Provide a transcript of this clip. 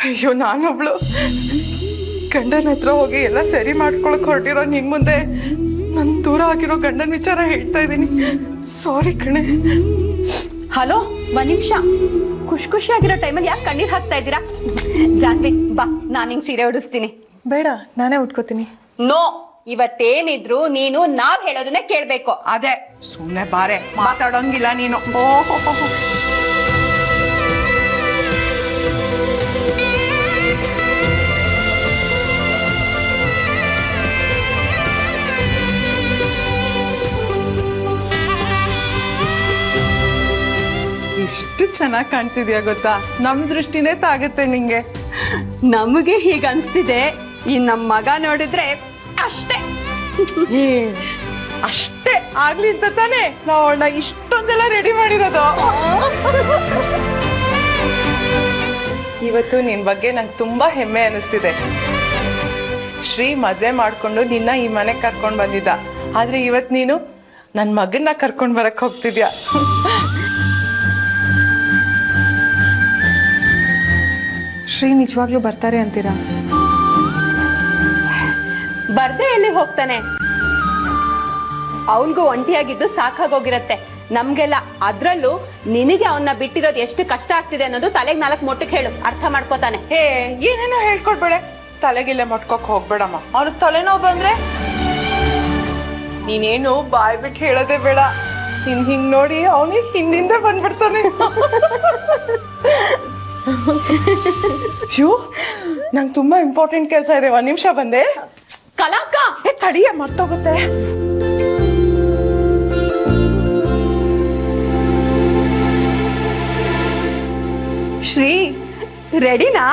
ಅಯ್ಯೋ ನಾನೊಬ್ಳು ಗಂಡನ ಹತ್ರ ಹೋಗಿ ಎಲ್ಲ ಸರಿ ಮಾಡ್ಕೊಳಕ್ ಹೊರಟಿರೋ ನಿನ್ ಮುಂದೆ ನನ್ ದೂರ ಆಗಿರೋ ಗಂಡನ ವಿಚಾರ ಹೇಳ್ತಾ ಇದ್ದೀನಿ. ಸಾರಿ ಕಣೆ. ಹಲೋ, ಒಂದ್ ನಿಮಿಷ. ಖುಷಿಯಾಗಿರೋ ಟೈಮಲ್ಲಿ ಯಾಕೆ ಕಣ್ಣೀರ್ ಹಾಕ್ತಾ ಇದ್ದೀರಾ? ಜಾನ್ವಿ ಬಾ, ನಾನು ಹಿಂಗ್ ಸೀರೆ ಉಡಿಸ್ತೀನಿ. ಬೇಡ, ನಾನೇ ಉಟ್ಕೋತೀನಿ. ನೋ, ಇವತ್ತೇನಿದ್ರು ನೀನು ನಾವ್ ಹೇಳೋದನ್ನ ಕೇಳ್ಬೇಕು. ಅದೇ ಸುಮ್ನೆ ಬಾರೆ, ಮಾತಾಡೋಂಗಿಲ್ಲ ನೀನು. ಎಷ್ಟು ಚೆನ್ನಾಗಿ ಕಾಣ್ತಿದ್ಯಾ ಗೊತ್ತಾ? ನಮ್ ದೃಷ್ಟಿನೇ ತಾಗುತ್ತೆ ನಿಂಗೆ. ನಮಗೆ ಹೀಗ ಅನ್ಸ್ತಿದೆ, ಈ ನಮ್ ಮಗ ನೋಡಿದ್ರೆ ಅಷ್ಟೇ. ಅಷ್ಟೇ ಆಗ್ಲಿ ಅಂತ ತಾನೆ ನಾವು ಅವಳನ್ನ ಇಷ್ಟೊಂದೆಲ್ಲ ರೆಡಿ ಮಾಡಿರೋದು. ಇವತ್ತು ನಿನ್ ಬಗ್ಗೆ ನಂಗೆ ತುಂಬಾ ಹೆಮ್ಮೆ ಅನಿಸ್ತಿದೆ. ಶ್ರೀ ಮದ್ವೆ ಮಾಡ್ಕೊಂಡು ನಿನ್ನ ಈ ಮನೆಗೆ ಕರ್ಕೊಂಡ್ ಬಂದಿದ್ದ, ಆದ್ರೆ ಇವತ್ ನೀನು ನನ್ ಮಗನ್ನ ಕರ್ಕೊಂಡ್ ಬರಕ್ ಹೋಗ್ತಿದ್ಯಾ. ಶ್ರೀ ನಿಜವಾಗ್ಲೂ ಬರ್ತಾರೆ ಅಂತೀರಾ? ಬರ್ದೇ ಎಲ್ಲಿ ಹೋಗ್ತಾನೆ? ಅವನ್ಗೂ ಒಂಟಿಯಾಗಿದ್ದು ಸಾಕಾಗೋಗಿರತ್ತೆ. ನಮ್ಗೆಲ್ಲ, ಅದ್ರಲ್ಲೂ ನಿನಗೆ ಅವನ್ನ ಬಿಟ್ಟಿರೋದು ಎಷ್ಟು ಕಷ್ಟ ಆಗ್ತಿದೆ ಅನ್ನೋದು ತಲೆಗೆ 4 ಮೊಟ್ಟಕ್ಕೆ ಹೇಳು, ಅರ್ಥ ಮಾಡ್ಕೋತಾನೆ. ಏನೇನೋ ಹೇಳ್ಕೊಡ್ಬೇಡ, ತಲೆಗಿಲ್ಲ ಮಟ್ಕೋಕ್ ಹೋಗ್ಬೇಡಮ್ಮ. ಅವ್ನಿಗೆ ತಲೆನೋವು ಬಂದ್ರೆ ನೀನೇನು ಬಾಯ್ ಬಿಟ್ಟು ಹೇಳೋದೇ ಬೇಡ. ನಿನ್ ಹಿಂಗ್ ನೋಡಿ ಅವನಿಗೆ ಹಿಂದಿಂದ ಬಂದ್ಬಿಡ್ತಾನೆ. ನಂಗೆ ತುಂಬಾ ಇಂಪಾರ್ಟೆಂಟ್ ಕೆಲಸ ಇದೆ, 1 ನಿಮಿಷ ಬಂದೆ. ಕಲಾಕ ತಡಿಯ, ಮರ್ತೋಗುತ್ತೆ. ಶ್ರೀ ರೆಡಿನಾ?